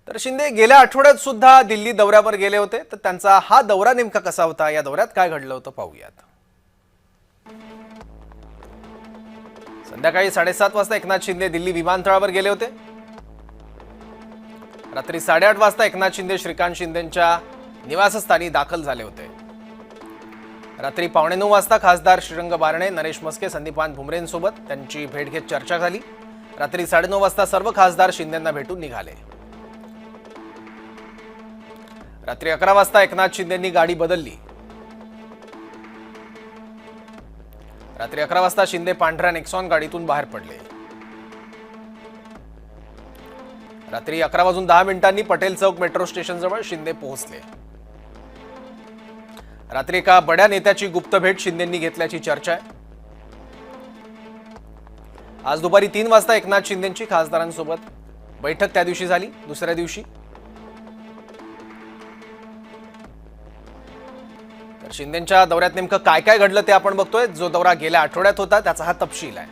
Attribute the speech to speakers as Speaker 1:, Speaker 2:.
Speaker 1: तर शिंदे गेल्या आठवड्यात सुद्धा दिल्ली दौऱ्यावर गेले होते। तर त्यांचा हा दौरा नेमका कसा होता, या दौऱ्यात काय घडलं होतं पाहूयात। संध्याकाळी 7:30 वाजता एकनाथ शिंदे दिल्ली विमानतळावर गेले होते। रात्री 8:30 वाजता एकनाथ शिंदे श्रीकांत शिंदेंच्या निवासस्थानी दाखल झाले होते। रात्री 9:15 वाजता खासदार श्रीरंग बारणे, नरेश मस्के, संदीपान भुमरेंसोबत त्यांची भेट घेत चर्चा झाली। रात्री 9:30 वाजता सर्व खासदार शिंदेंना भेटून निघाले। रात्री 11 वाजता एकनाथ शिंदेंनी गाडी बदलली। रात्री 11 वाजता शिंदे पांढऱ्या नेक्सॉन गाडीतून बाहेर पडले। रात्री 11:10 पटेल चौक मेट्रो स्टेशनजवळ शिंदे पोहोचले। रात्री एका बड्या नेत्याची गुप्त भेट शिंदेंनी घेतल्याची चर्चा आहे। आज दुपारी 3 वाजता एकनाथ शिंदेंची खासदारांसोबत बैठक त्या दिवशी झाली। दुसऱ्या दिवशी तर शिंदेंच्या दौऱ्यात नेमकं काय काय घडलं ते आपण बघतोय। जो दौरा गेल्या आठवड्यात होता त्याचा हा तपशील आहे।